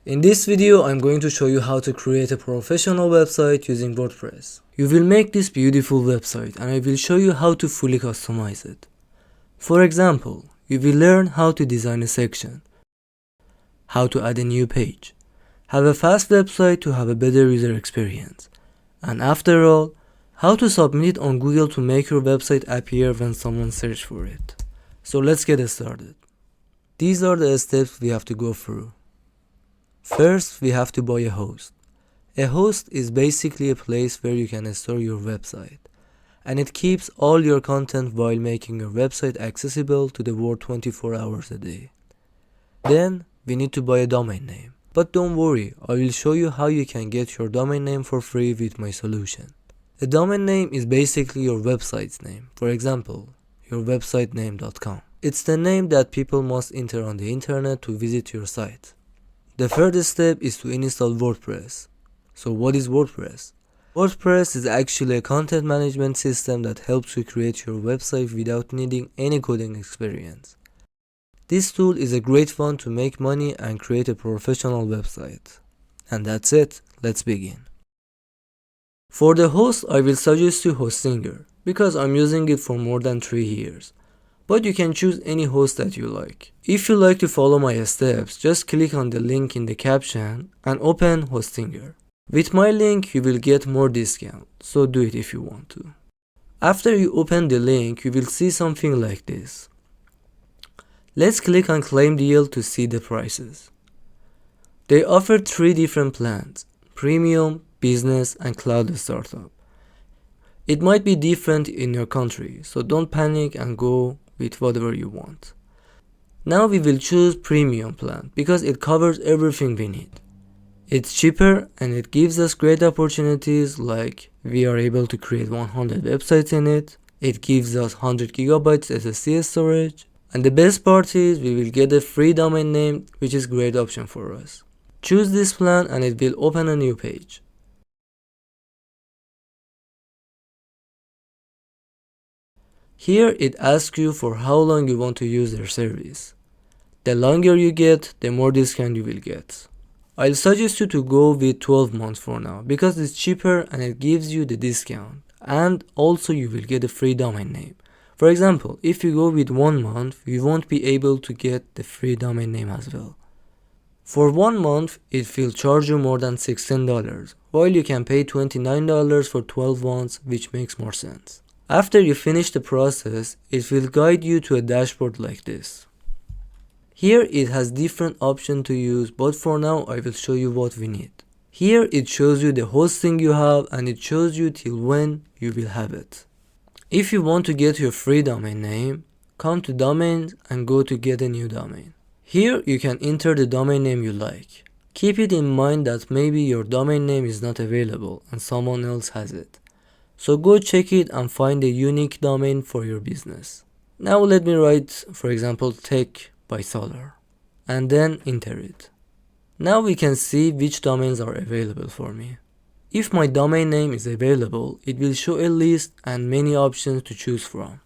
In this video, I'm going to show you how to create a professional website using WordPress. You will make this beautiful website and I will show you how to fully customize it. For example, you will learn how to design a section, how to add a new page, have a fast website to have a better user experience, and after all, how to submit it on Google to make your website appear when someone searches for it. So let's get started. These are the steps we have to go through. First, we have to buy a host. A host is basically a place where you can store your website, and it keeps all your content while making your website accessible to the world 24 hours a day. Then, we need to buy a domain name. But don't worry, I will show you how you can get your domain name for free with my solution. A domain name is basically your website's name. For example, yourwebsitename.com. It's the name that people must enter on the internet to visit your site. The third step is to install WordPress. So what is WordPress? WordPress is actually a content management system that helps you create your website without needing any coding experience. This tool is a great one to make money and create a professional website. And that's it, let's begin. For the host, I will suggest you Hostinger because I'm using it for more than 3 years. But you can choose any host that you like. If you like to follow my steps, just click on the link in the caption and open Hostinger. With my link, you will get more discount, so do it if you want to. After you open the link, you will see something like this. Let's click on Claim Deal to see the prices. They offer 3 different plans: Premium, Business, and Cloud Startup. It might be different in your country, so don't panic and go with whatever you want. Now we will choose Premium plan because it covers everything we need. It's cheaper and it gives us great opportunities like we are able to create 100 websites in it. It gives us 100 gigabytes SSD storage. And the best part is we will get a free domain name, which is a great option for us. Choose this plan and it will open a new page. Here it asks you for how long you want to use their service. The longer you get, the more discount you will get. I'll suggest you to go with 12 months for now because it's cheaper and it gives you the discount, and also you will get a free domain name. For example, if you go with 1 month, you won't be able to get the free domain name as well. For 1 month, it will charge you more than $16, while you can pay $29 for 12 months, which makes more sense. After you finish the process, it will guide you to a dashboard like this. Here it has different options to use, but for now I will show you what we need. Here it shows you the hosting you have and it shows you till when you will have it. If you want to get your free domain name, come to Domains and go to Get a New Domain. Here you can enter the domain name you like. Keep it in mind that maybe your domain name is not available and someone else has it. So go check it and find a unique domain for your business. Now let me write, for example, Tech by Solar, and then enter it. Now we can see which domains are available for me. If my domain name is available, it will show a list and many options to choose from.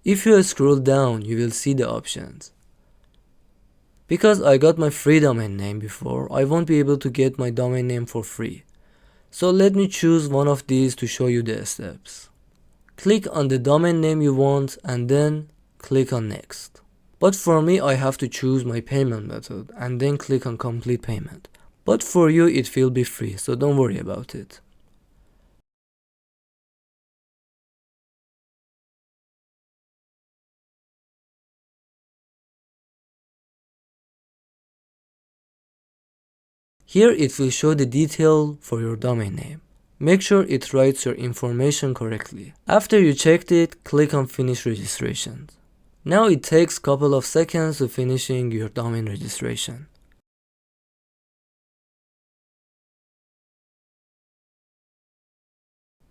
If you scroll down, you will see the options. Because I got my free domain name before, I won't be able to get my domain name for free. So let me choose one of these to show you the steps. Click on the domain name you want and then click on Next. But for me, I have to choose my payment method and then click on Complete Payment. But for you, it will be free, so don't worry about it. Here it will show the detail for your domain name. Make sure it writes your information correctly. After you checked it, click on Finish Registration. Now it takes a couple of seconds to finishing your domain registration.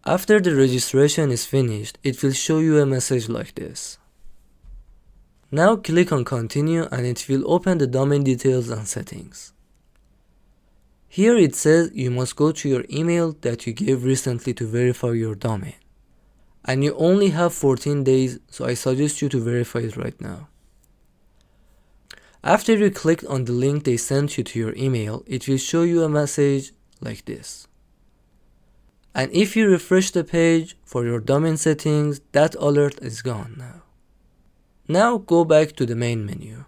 After the registration is finished, it will show you a message like this. Now click on Continue and it will open the domain details and settings. Here it says you must go to your email that you gave recently to verify your domain. And you only have 14 days, so I suggest you to verify it right now. After you click on the link they sent you to your email, it will show you a message like this. And if you refresh the page for your domain settings, that alert is gone now. Now go back to the main menu.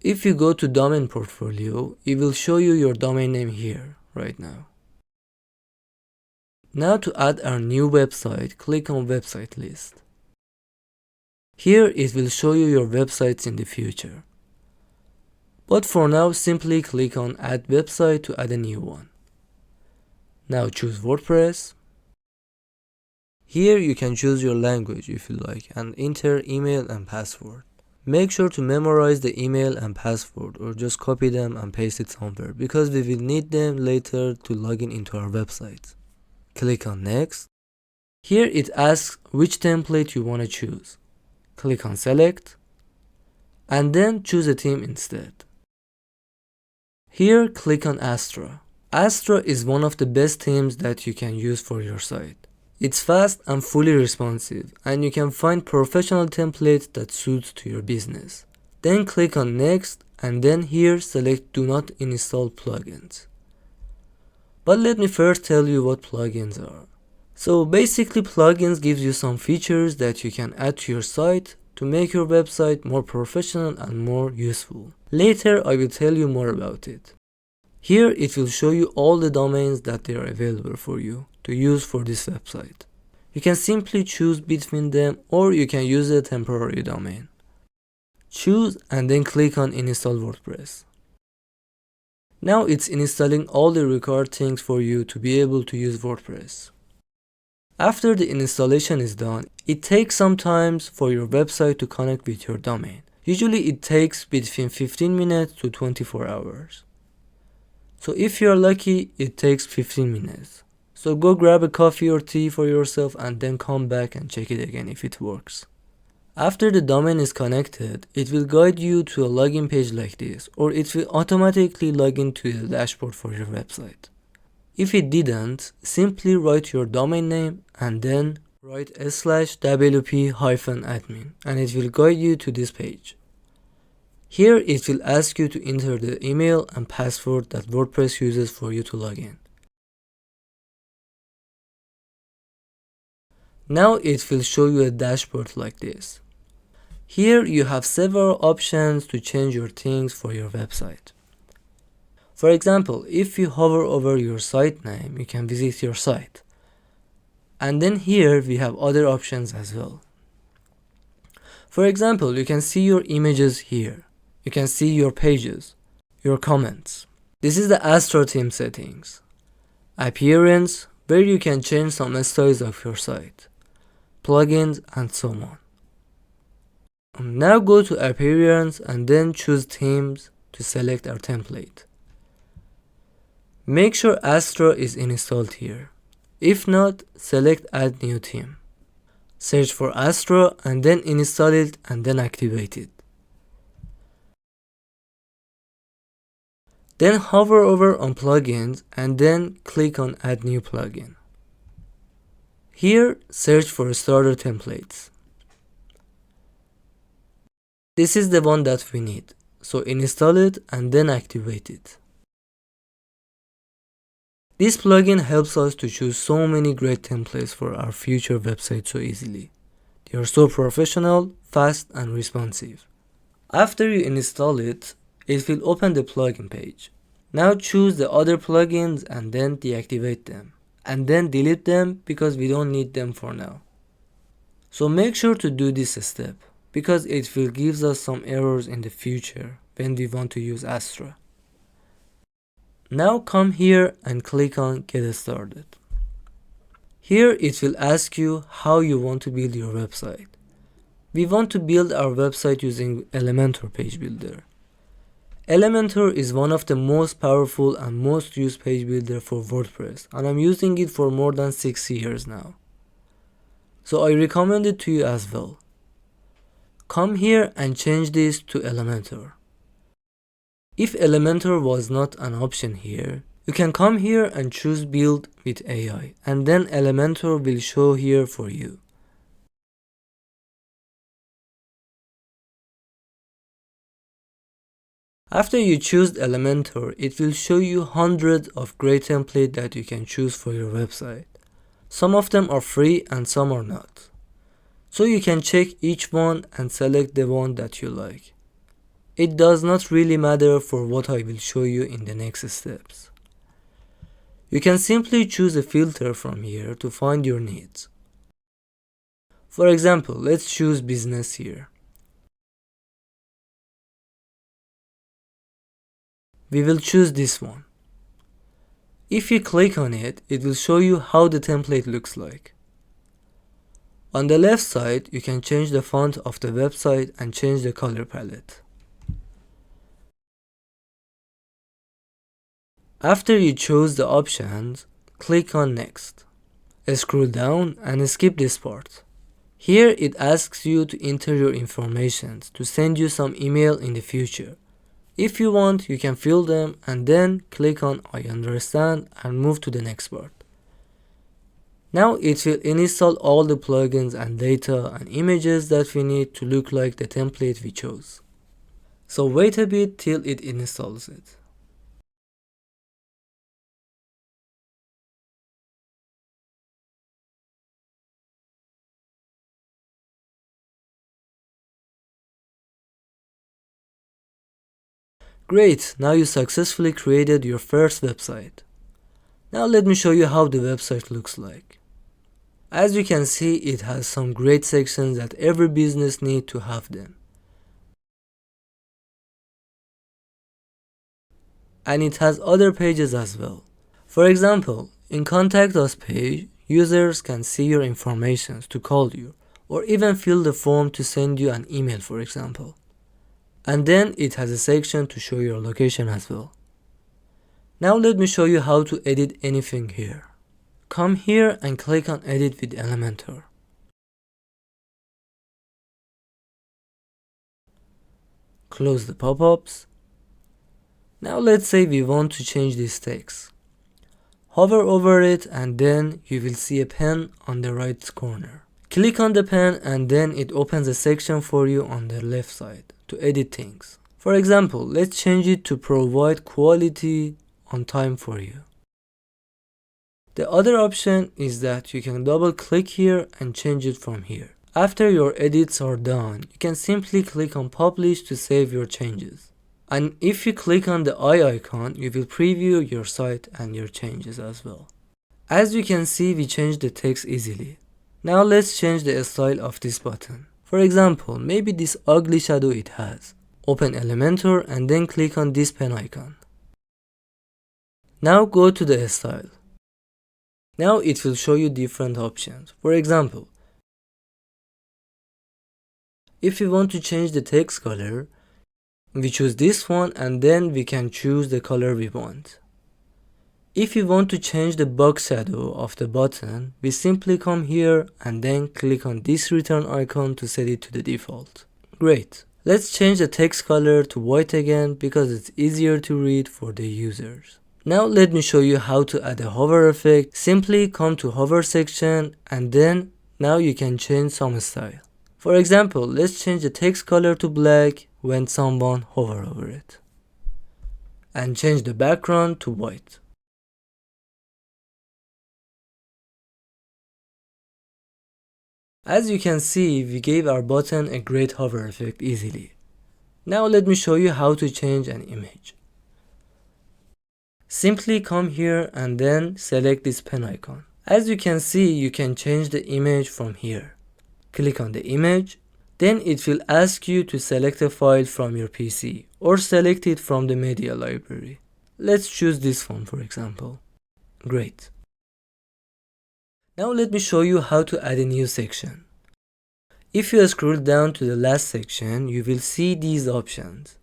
If you go to domain portfolio, it will show you your domain name here right now. Now to add our new website, click on website list. Here it will show you your websites in the future. But for now, simply click on add website to add a new one. Now choose WordPress. Here you can choose your language if you like and enter email and password. Make sure to memorize the email and password or just copy them and paste it somewhere because we will need them later to log in into our website. Click on next. Here it asks which template you want to choose. Click on select and then choose a theme instead. Here click on Astra. Astra is one of the best themes that you can use for your site. It's fast and fully responsive, and you can find professional templates that suits to your business. Then click on next and then here select do not install plugins. But let me first tell you what plugins are. So basically plugins gives you some features that you can add to your site to make your website more professional and more useful. Later I will tell you more about it. Here it will show you all the domains that they are available for you to use for this website. You can simply choose between them or you can use a temporary domain. Choose and then click on install WordPress. Now it's installing all the required things for you to be able to use WordPress. After the installation is done, it takes some time for your website to connect with your domain. Usually it takes between 15 minutes to 24 hours. So if you're lucky, it takes 15 minutes. So go grab a coffee or tea for yourself and then come back and check it again if it works. After the domain is connected, it will guide you to a login page like this, or it will automatically log into the dashboard for your website. If it didn't, simply write your domain name and then write /wp-admin and it will guide you to this page. Here it will ask you to enter the email and password that WordPress uses for you to log in. Now it will show you a dashboard like this. Here you have several options to change your things for your website. For example, if you hover over your site name, you can visit your site. And then here we have other options as well. For example, you can see your images here. You can see your pages, your comments. This is the Astra theme settings. Appearance, where you can change some styles of your site. Plugins and so on. Now go to appearance and then choose themes to select our template. Make sure Astra is installed here. If not, select add new theme. Search for Astra and then install it and then activate it. Then hover over on plugins and then click on add new plugin. Here search for starter templates. This is the one that we need, so install it and then activate it. This plugin helps us to choose so many great templates for our future website so easily. They are so professional, fast and responsive. After you install it, it will open the plugin page. Now choose the other plugins and then deactivate them. And then delete them because we don't need them for now. So make sure to do this step because it will give us some errors in the future when we want to use Astra. Now come here and click on Get Started. Here it will ask you how you want to build your website. We want to build our website using Elementor page builder. Elementor is one of the most powerful and most used page builder for WordPress, and I'm using it for more than 6 years now. So I recommend it to you as well. Come here and change this to Elementor. If Elementor was not an option here, you can come here and choose build with AI, and then Elementor will show here for you. After you choose Elementor, it will show you hundreds of great templates that you can choose for your website. Some of them are free and some are not. So you can check each one and select the one that you like. It does not really matter for what I will show you in the next steps. You can simply choose a filter from here to find your needs. For example, let's choose business here. We will choose this one. If you click on it, it will show you how the template looks like. On the left side, you can change the font of the website and change the color palette. After you choose the options, click on Next. Scroll down and skip this part. Here it asks you to enter your information to send you some email in the future. If you want, you can fill them and then click on I understand and move to the next part. Now it will install all the plugins and data and images that we need to look like the template we chose. So wait a bit till it installs it. Great, now you successfully created your first website. Now let me show you how the website looks like. As you can see, it has some great sections that every business needs to have them. And it has other pages as well. For example, in Contact Us page, users can see your information to call you or even fill the form to send you an email, for example. And then it has a section to show your location as well. Now let me show you how to edit anything here. Come here and click on Edit with Elementor. Close the pop-ups. Now let's say we want to change this text. Hover over it and then you will see a pen on the right corner. Click on the pen and then it opens a section for you on the left side to edit things. For example, let's change it to provide quality on time for you. The other option is that you can double click here and change it from here. After your edits are done, you can simply click on publish to save your changes. And if you click on the eye icon, you will preview your site and your changes as well. As you can see, we changed the text easily. Now let's change the style of this button. For example, maybe this ugly shadow it has. Open Elementor and then click on this pen icon. Now go to the style. Now it will show you different options. For example, if you want to change the text color, we choose this one and then we can choose the color we want. If you want to change the box shadow of the button, we simply come here and then click on this return icon to set it to the default. Great. Let's change the text color to white again because it's easier to read for the users. Now let me show you how to add a hover effect. Simply come to hover section and then now you can change some style. For example, let's change the text color to black when someone hover over it. And change the background to white. As you can see, we gave our button a great hover effect easily. Now let me show you how to change an image. Simply come here and then select this pen icon. As you can see, you can change the image from here. Click on the image, then it will ask you to select a file from your PC or select it from the media library. Let's choose this one for example. Great. Now let me show you how to add a new section. If you scroll down to the last section, you will see these options.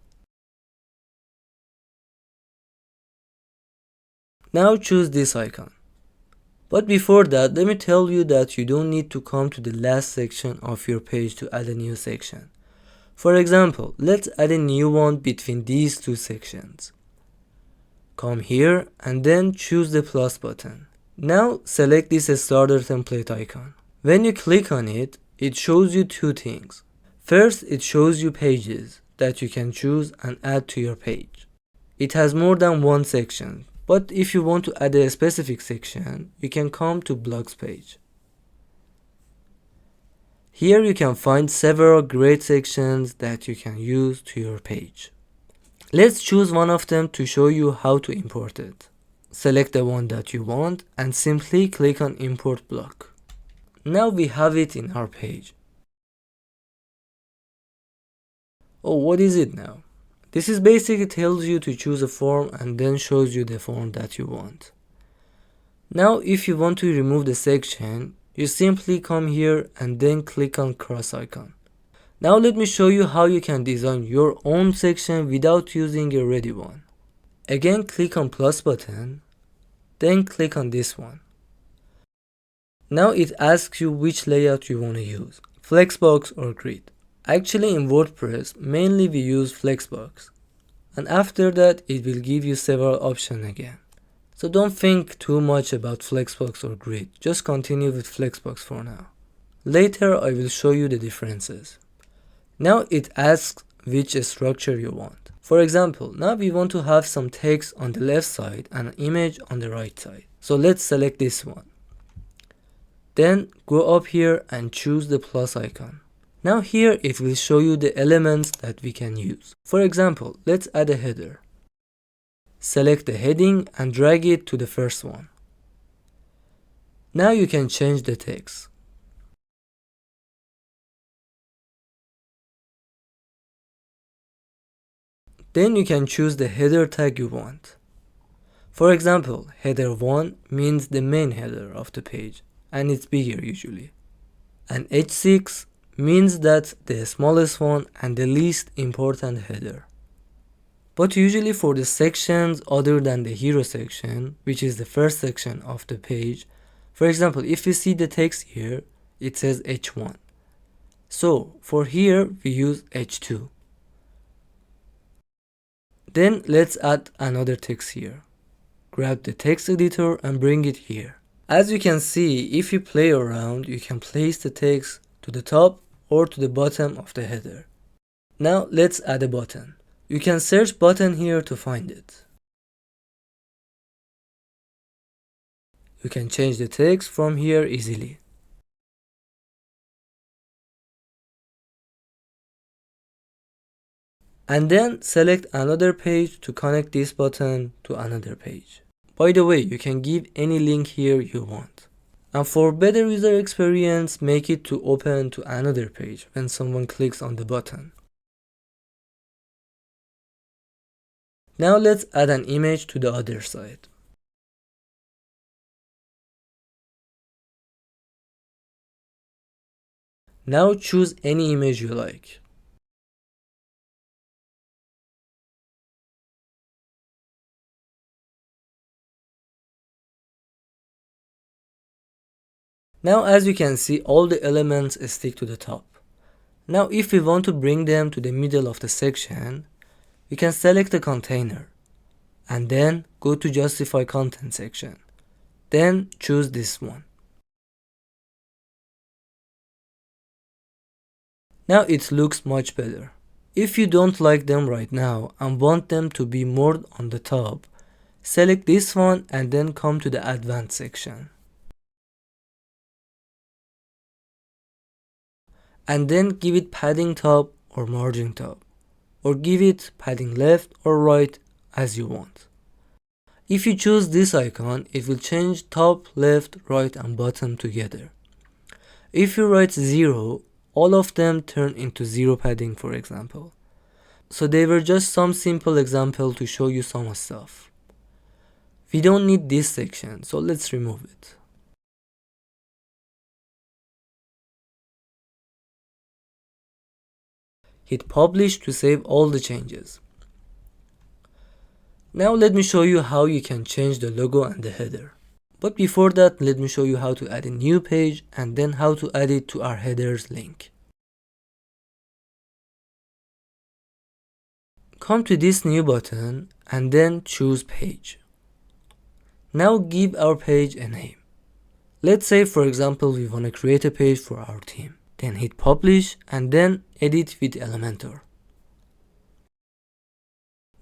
Now choose this icon. But before that, let me tell you that you don't need to come to the last section of your page to add a new section. For example, let's add a new one between these two sections. Come here and then choose the plus button. Now select this starter template icon. When you click on it, it shows you two things. First, it shows you pages. that you can choose and add to your page. It has more than one section, but if you want to add a specific section, you can come to blogs page. Here you can find several great sections that you can use to your page. Let's choose one of them to show you how to import it. Select the one that you want and simply click on import block. Now we have it in our page. Oh, what is it now? This is basically tells you to choose a form and then shows you the form that you want. Now if you want to remove the section, you simply come here and then click on cross icon. Now let me show you how you can design your own section without using a ready one. Again, click on plus button, then click on this one. Now it asks you which layout you want to use, Flexbox or Grid. Actually in WordPress, mainly we use Flexbox. And after that, it will give you several options again. So don't think too much about Flexbox or Grid, just continue with Flexbox for now. Later I will show you the differences. Now it asks which structure you want. For example, now we want to have some text on the left side and an image on the right side. So let's select this one. Then go up here and choose the plus icon. Now here it will show you the elements that we can use. For example, let's add a header. Select the heading and drag it to the first one. Now you can change the text. Then you can choose the header tag you want. For example, header 1 means the main header of the page and it's bigger usually. And H6 means that the smallest one and the least important header. But usually for the sections other than the hero section, which is the first section of the page, for example, if you see the text here, it says H1. So for here, we use H2. Then let's add another text here. Grab the text editor and bring it here. As you can see, if you play around, you can place the text to the top or to the bottom of the header. Now let's add a button. You can search button here to find it. You can change the text from here easily. And then select another page to connect this button to another page. By the way, you can give any link here you want. And for better user experience, make it to open to another page when someone clicks on the button. Now let's add an image to the other side. Now choose any image you like. Now as you can see, all the elements stick to the top. Now if we want to bring them to the middle of the section, you can select the container and then go to justify content section. Then choose this one. Now it looks much better. If you don't like them right now and want them to be more on the top, select this one and then come to the advanced section. And then give it padding top or margin top, or give it padding left or right as you want. If you choose this icon, it will change top, left, right and bottom together. If you write 0, all of them turn into 0 padding, for example. So they were just some simple example to show you some stuff. We don't need this section, so let's remove it. Hit publish to save all the changes. Now let me show you how you can change the logo and the header. But before that, let me show you how to add a new page and then how to add it to our headers link. Come to this new button and then choose page. Now give our page a name. Let's say for example we want to create a page for our team. Then hit publish and then edit with Elementor.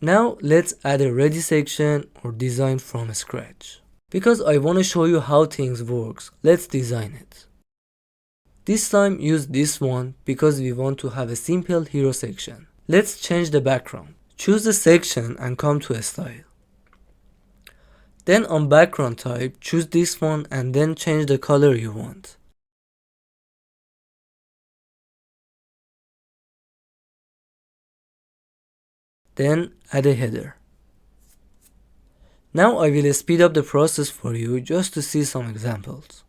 Now let's add a ready section or design from scratch. Because I want to show you how things works, let's design it. This time use this one because we want to have a simple hero section. Let's change the background. Choose the section and come to style. Then on background type, choose this one and then change the color you want. Then add a header. Now I will speed up the process for you just to see some examples.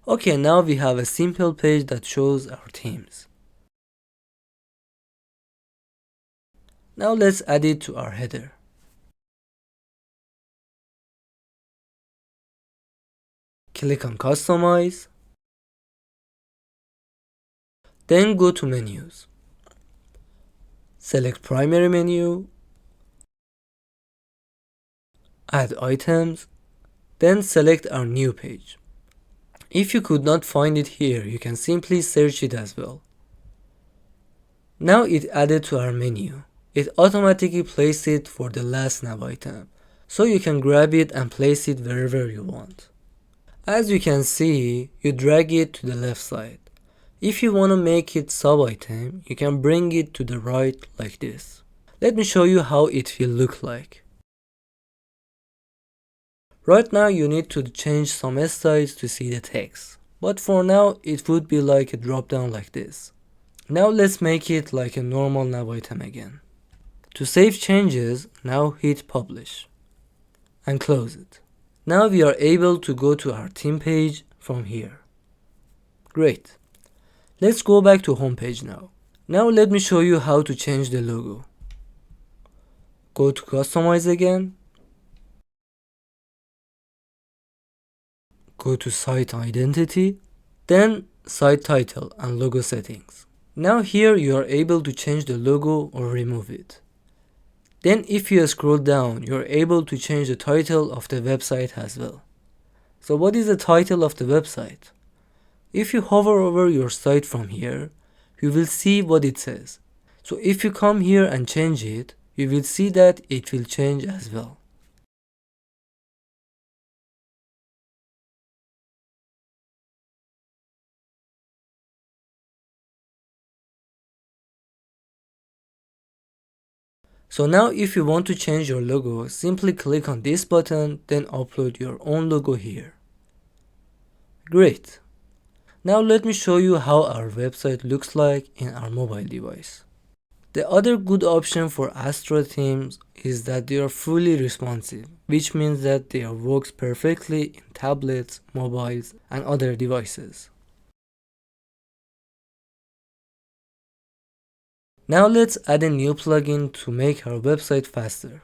Okay, now we have a simple page that shows our themes. Now let's add it to our header. Click on Customize. Then go to Menus. Select Primary Menu. Add Items. Then select our new page. If you could not find it here, you can simply search it as well. Now it added to our menu. It automatically places it for the last nav item, so you can grab it and place it wherever you want. As you can see, you drag it to the left side. If you want to make it sub-item, you can bring it to the right like this. Let me show you how it will look like. Right now you need to change some styles to see the text, but for now it would be like a drop down like this. Now let's make it like a normal nav item again. To save changes, now hit publish and close it. Now we are able to go to our theme page from here. Great. Let's go back to home page now. Now let me show you how to change the logo. Go to customize again. Go to site identity, then site title and logo settings. Now here you are able to change the logo or remove it. Then if you scroll down, you are able to change the title of the website as well. So what is the title of the website? If you hover over your site from here, you will see what it says. So if you come here and change it, you will see that it will change as well. So now if you want to change your logo, simply click on this button, then upload your own logo here. Great. Now let me show you how our website looks like in our mobile device. The other good option for Astra themes is that they are fully responsive, which means that they works perfectly in tablets, mobiles, and other devices. Now let's add a new plugin to make our website faster.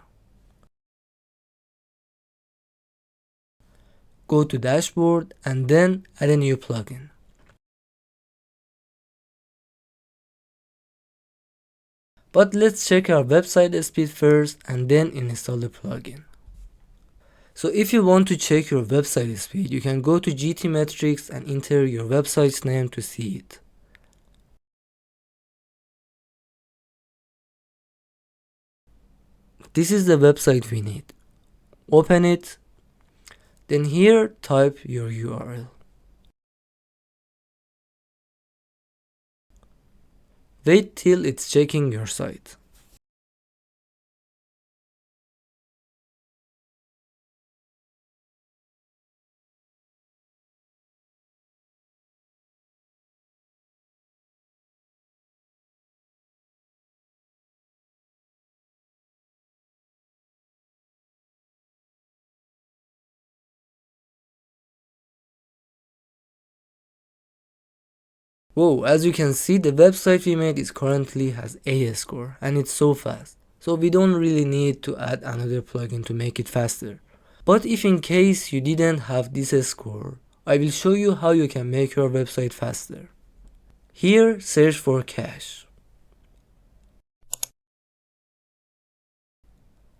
Go to Dashboard and then add a new plugin. But let's check our website speed first and then install the plugin. So if you want to check your website speed, you can go to GTmetrix and enter your website's name to see it. This is the website we need. Open it, then here type your URL. Wait till it's checking your site. Whoa, as you can see, the website we made is currently has A score and it's so fast. So we don't really need to add another plugin to make it faster. But if in case you didn't have this score, I will show you how you can make your website faster. Here, search for cache.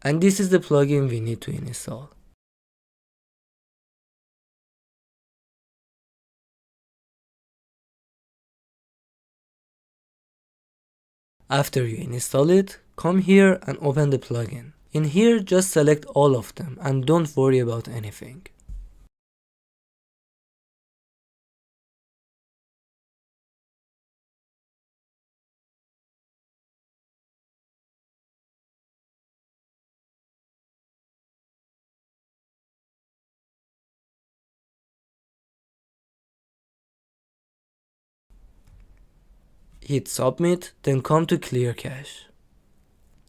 And this is the plugin we need to install. After you install it, come here and open the plugin. In here, just select all of them and don't worry about anything. Hit submit, then come to clear cache.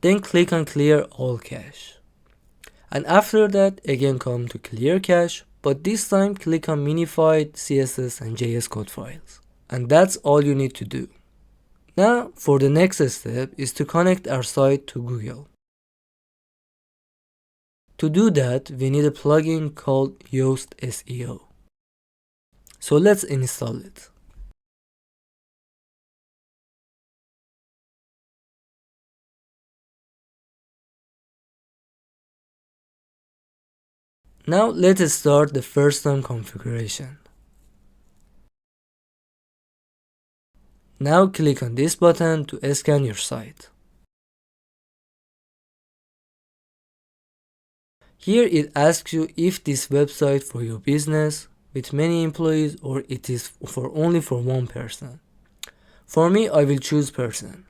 Then click on clear all cache. And after that, again come to clear cache, but this time click on minified CSS and JS code files. And that's all you need to do. Now, for the next step is to connect our site to Google. To do that, we need a plugin called Yoast SEO. So let's install it. Now let's start the first time configuration. Now click on this button to scan your site. Here it asks you if this website for your business with many employees or it is only for one person. For me, I will choose person.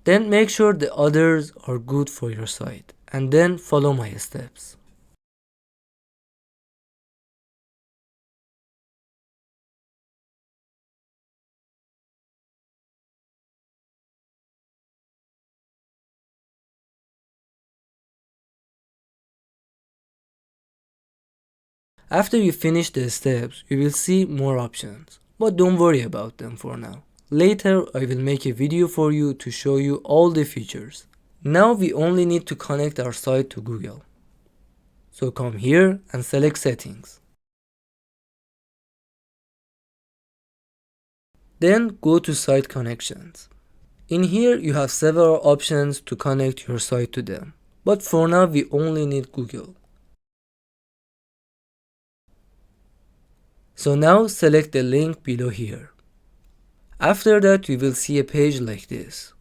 Then make sure the others are good for your site and then follow my steps. After you finish the steps, you will see more options, but don't worry about them for now. Later, I will make a video for you to show you all the features. Now we only need to connect our site to Google. So come here and select settings. Then go to site connections. In here you have several options to connect your site to them, but for now we only need Google. So now select the link below here. After that you will see a page like this.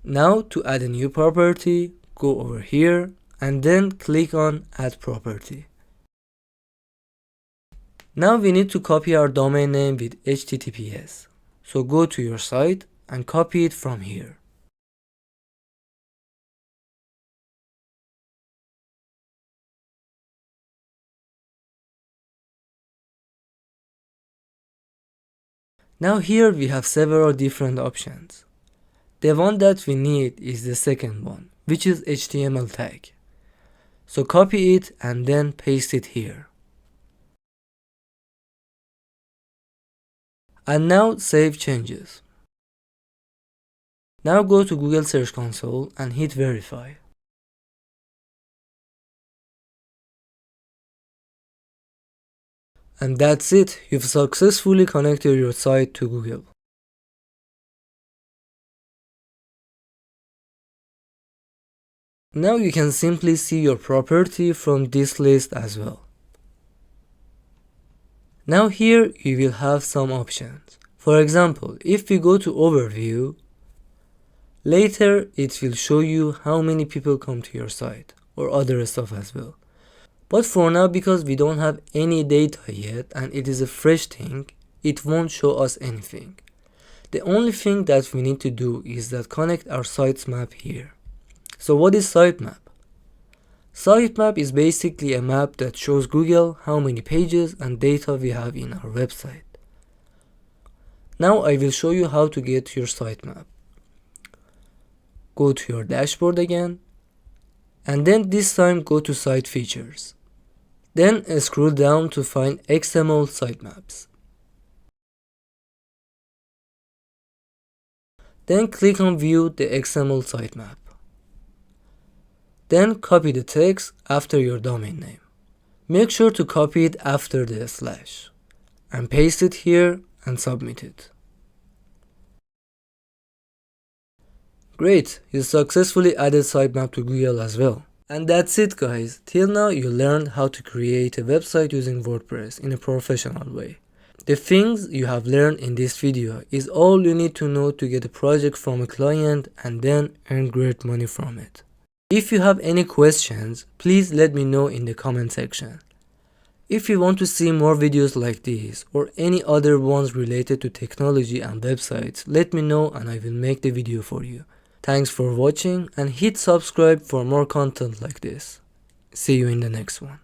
Now to add a new property, go over here and then click on add property. Now we need to copy our domain name with HTTPS. So go to your site and copy it from here. Now here we have several different options. The one that we need is the second one, which is HTML tag. So copy it and then paste it here. And now save changes. Now go to Google Search Console and hit verify. And that's it, you've successfully connected your site to Google. Now you can simply see your property from this list as well. Now here you will have some options. For example, if we go to overview, later it will show you how many people come to your site or other stuff as well. But for now, because we don't have any data yet and it is a fresh thing, it won't show us anything. The only thing that we need to do is that connect our sitemap here. So what is sitemap? Sitemap is basically a map that shows Google how many pages and data we have in our website. Now I will show you how to get to your sitemap. Go to your dashboard again, and then this time go to site features. Then scroll down to find XML sitemaps. Then click on view the XML sitemap. Then copy the text after your domain name. Make sure to copy it after the slash and paste it here and submit it. Great, you successfully added sitemap to Google as well. And that's it guys, till now you learned how to create a website using WordPress in a professional way. The things you have learned in this video is all you need to know to get a project from a client and then earn great money from it. If you have any questions, please let me know in the comment section. If you want to see more videos like these or any other ones related to technology and websites, let me know and I will make the video for you. Thanks for watching and hit subscribe for more content like this. See you in the next one.